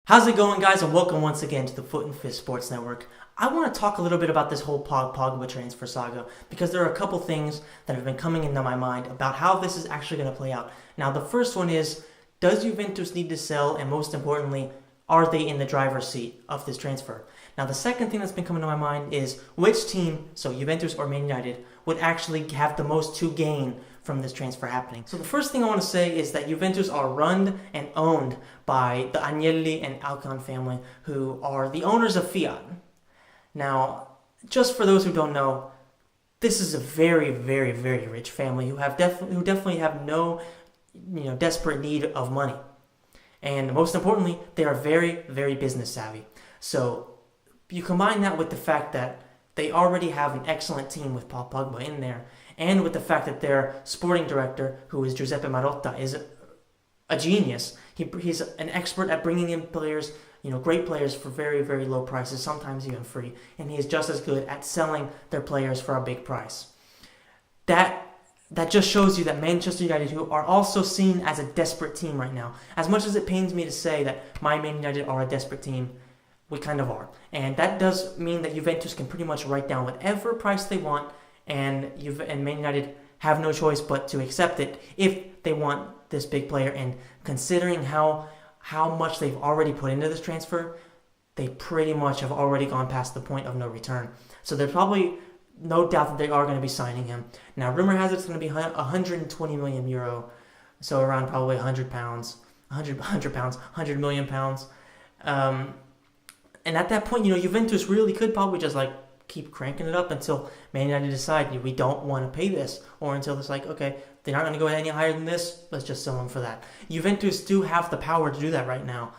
How's it going, guys, and welcome once again to the Foot and Fist Sports Network. I want to talk a little bit about this whole Paul Pogba transfer saga because there are a couple things that have been coming into my mind about how this is actually going to play out. Now, the first one is, does Juventus need to sell, and most importantly, are they in the driver's seat of this transfer? Now, the second thing that's been coming to my mind is which team, so Juventus or Man United, would actually have the most to gain from this transfer happening. So the first thing I want to say is that Juventus are run and owned by the Agnelli and Alcon family, who are the owners of Fiat. Now, just for those who don't know, this is a very, very, very rich family who definitely have no, desperate need of money. And most importantly, they are very, very business savvy. So you combine that with the fact that they already have an excellent team with Paul Pogba in there, and with the fact that their sporting director, who is Giuseppe Marotta, is a genius. He's an expert at bringing in players, great players for very, very low prices, sometimes even free, and he is just as good at selling their players for a big price. That just shows you that Manchester United, who are also seen as a desperate team right now, as much as it pains me to say that my Man United are a desperate team, we kind of are. And that does mean that Juventus can pretty much write down whatever price they want, and Man United have no choice but to accept it if they want this big player. And considering how much they've already put into this transfer, they pretty much have already gone past the point of no return. So there's probably no doubt that they are going to be signing him. Now, rumor has it it's going to be 120 million euro, so around probably 100 million pounds. And at that point, Juventus really could probably just keep cranking it up until Man United decide we don't want to pay this, or until it's okay, they're not going to go any higher than this, let's just sell them for that. Juventus do have the power to do that right now,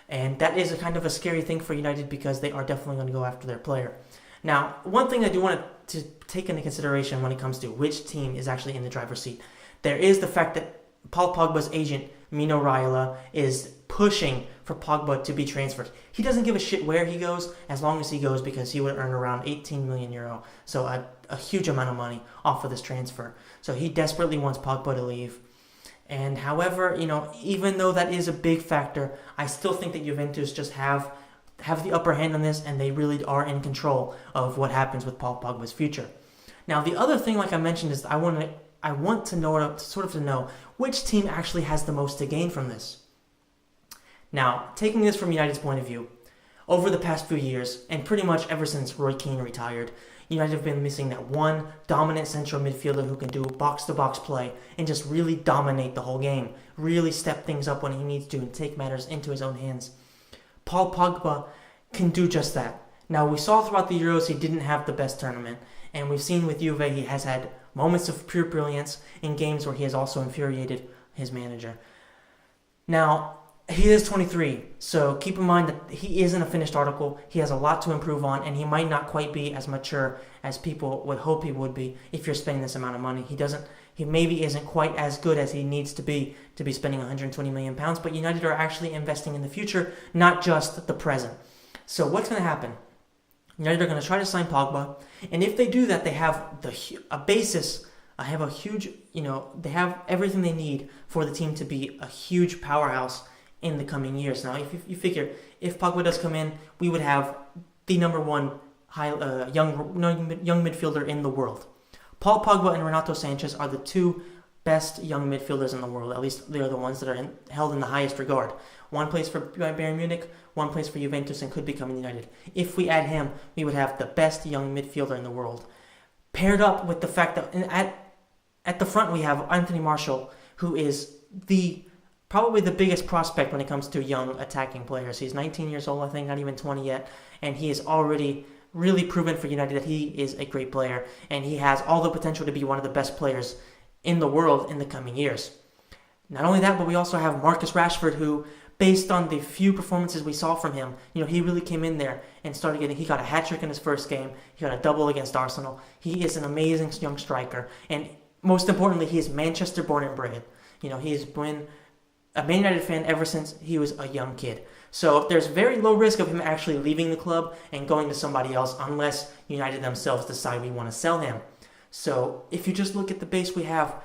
and that is a kind of a scary thing for United because they are definitely going to go after their player. Now, one thing I do want to take into consideration when it comes to which team is actually in the driver's seat, there is the fact that Paul Pogba's agent, Mino Raiola, is pushing for Pogba to be transferred. He doesn't give a shit where he goes, as long as he goes, because he would earn around 18 million euro, so a huge amount of money off of this transfer. So he desperately wants Pogba to leave. And however, even though that is a big factor, I still think that Juventus just have the upper hand on this, and they really are in control of what happens with Paul Pogba's future. Now, the other thing, like I mentioned, is I want to know which team actually has the most to gain from this. Now, taking this from United's point of view, over the past few years, and pretty much ever since Roy Keane retired, United have been missing that one dominant central midfielder who can do box-to-box play and just really dominate the whole game, really step things up when he needs to and take matters into his own hands. Paul Pogba can do just that. Now, we saw throughout the Euros he didn't have the best tournament, and we've seen with Juve he has had moments of pure brilliance in games where he has also infuriated his manager. Now, he is 23, so keep in mind that he isn't a finished article. He has a lot to improve on, and he might not quite be as mature as people would hope he would be if you're spending this amount of money. He maybe isn't quite as good as he needs to be spending 120 million pounds, but United are actually investing in the future, not just the present. So what's going to happen? United are going to try to sign Pogba, and if they do that, they have a basis. They have everything they need for the team to be a huge powerhouse in the coming years. Now, if you figure, if Pogba does come in, we would have the number one young midfielder in the world. Paul Pogba and Renato Sanchez are the two best young midfielders in the world. At least they are the ones that are held in the highest regard. One plays for Bayern Munich, one plays for Juventus, and could be coming to United. If we add him, we would have the best young midfielder in the world. Paired up with the fact that at the front we have Anthony Martial, who is probably the biggest prospect when it comes to young attacking players. He's 19 years old, I think, not even 20 yet, and he has already really proven for United that he is a great player, and he has all the potential to be one of the best players in the world in the coming years. Not only that, but we also have Marcus Rashford, who, based on the few performances we saw from him, he really came in there and he got a hat-trick in his first game, he got a double against Arsenal. He is an amazing young striker, and most importantly, he is Manchester born and bred. He has been a Man United fan ever since he was a young kid. So there's very low risk of him actually leaving the club and going to somebody else unless United themselves decide we want to sell him. So if you just look at the base we have,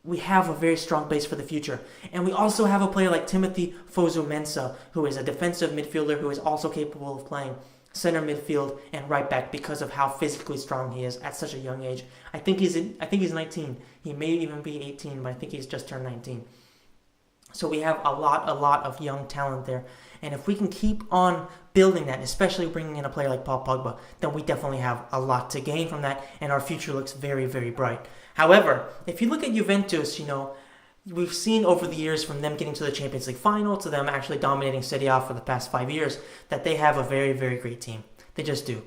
we have a very strong base for the future. And we also have a player like Timothy Fosu-Mensah, who is a defensive midfielder who is also capable of playing center midfield and right back because of how physically strong he is at such a young age. I think he's 19. He may even be 18, but I think he's just turned 19. So we have a lot of young talent there. And if we can keep on building that, especially bringing in a player like Paul Pogba, then we definitely have a lot to gain from that, and our future looks very, very bright. However, if you look at Juventus, we've seen over the years from them getting to the Champions League final to them actually dominating Serie A for the past 5 years that they have a very, very great team. They just do.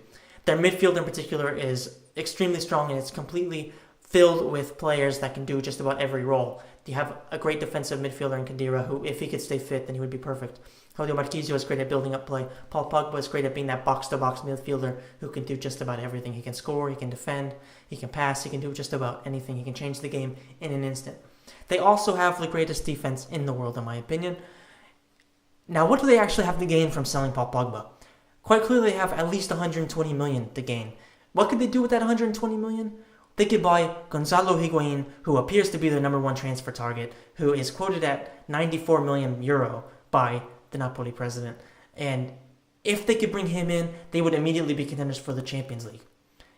Their midfield in particular is extremely strong, and it's completely filled with players that can do just about every role. You have a great defensive midfielder in Khedira who, if he could stay fit, then he would be perfect. Claudio Marchisio is great at building up play. Paul Pogba is great at being that box-to-box midfielder who can do just about everything. He can score, he can defend, he can pass, he can do just about anything. He can change the game in an instant. They also have the greatest defense in the world, in my opinion. Now, what do they actually have to gain from selling Paul Pogba? Quite clearly, they have at least 120 million to gain. What could they do with that 120 million? They could buy Gonzalo Higuain, who appears to be their number one transfer target, who is quoted at 94 million euro by the Napoli president. And if they could bring him in, they would immediately be contenders for the Champions League.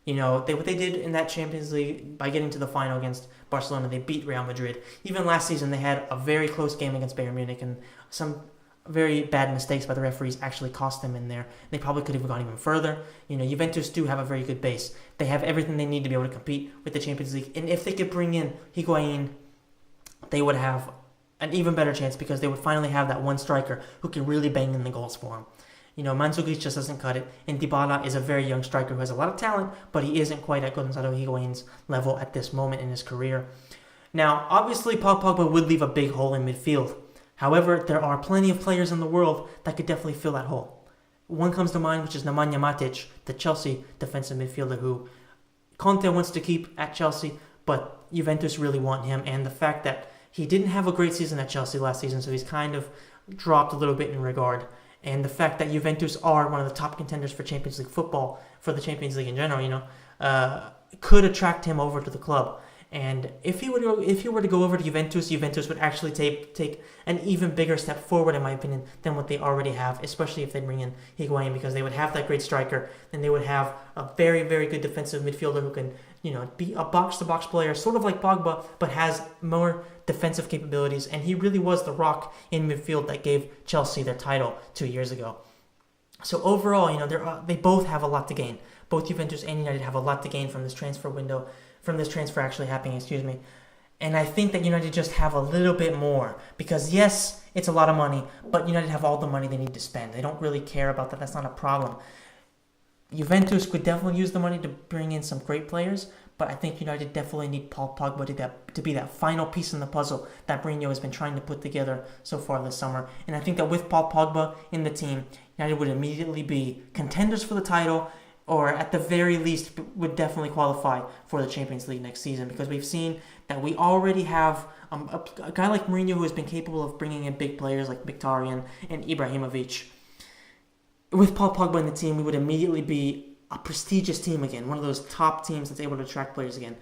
What they did in that Champions League by getting to the final against Barcelona, they beat Real Madrid. Even last season, they had a very close game against Bayern Munich, and some very bad mistakes by the referees actually cost them in there. They probably could have gone even further. Juventus do have a very good base. They have everything they need to be able to compete with the Champions League. And if they could bring in Higuain, they would have an even better chance because they would finally have that one striker who can really bang in the goals for them. Mandzukic just doesn't cut it. And Dybala is a very young striker who has a lot of talent, but he isn't quite at Gonzalo Higuain's level at this moment in his career. Now, obviously, Paul Pogba would leave a big hole in midfield. However, there are plenty of players in the world that could definitely fill that hole. One comes to mind, which is Nemanja Matic, the Chelsea defensive midfielder who Conte wants to keep at Chelsea, but Juventus really want him. And the fact that he didn't have a great season at Chelsea last season, so he's kind of dropped a little bit in regard. And the fact that Juventus are one of the top contenders for Champions League football, for the Champions League in general, could attract him over to the club. And if he were to go over to Juventus, Juventus would actually take an even bigger step forward, in my opinion, than what they already have, especially if they bring in Higuain, because they would have that great striker, and they would have a very, very good defensive midfielder who can, be a box-to-box player, sort of like Pogba, but has more defensive capabilities. And he really was the rock in midfield that gave Chelsea their title 2 years ago. So overall, they both have a lot to gain. Both Juventus and United have a lot to gain from this transfer window, from this transfer actually happening, And I think that United just have a little bit more because, yes, it's a lot of money, but United have all the money they need to spend. They don't really care about that. That's not a problem. Juventus could definitely use the money to bring in some great players, but I think United definitely need Paul Pogba to be that final piece in the puzzle that Mourinho has been trying to put together so far this summer. And I think that with Paul Pogba in the team, United would immediately be contenders for the title, or at the very least would definitely qualify for the Champions League next season, because we've seen that we already have a guy like Mourinho who has been capable of bringing in big players like Mkhitaryan and Ibrahimovic. With Paul Pogba in the team, we would immediately be a prestigious team again, one of those top teams that's able to attract players again,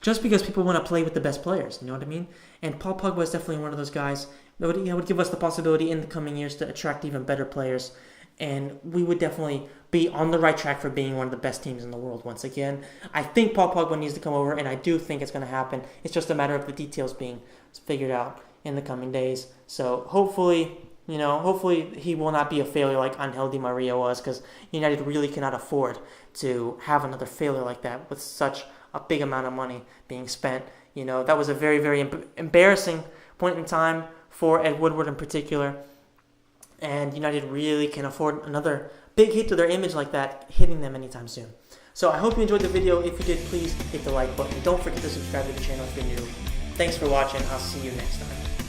just because people want to play with the best players, you know what I mean? And Paul Pogba is definitely one of those guys that would give us the possibility in the coming years to attract even better players. And we would definitely be on the right track for being one of the best teams in the world once again. I think Paul Pogba needs to come over, and I do think it's going to happen. It's just a matter of the details being figured out in the coming days. So hopefully he will not be a failure like Angel Di Maria was, because United really cannot afford to have another failure like that with such a big amount of money being spent. That was a very, very embarrassing point in time for Ed Woodward in particular. And United really can afford another big hit to their image like that hitting them anytime soon. So I hope you enjoyed the video. If you did, please hit the like button. Don't forget to subscribe to the channel if you're new. Thanks for watching. I'll see you next time.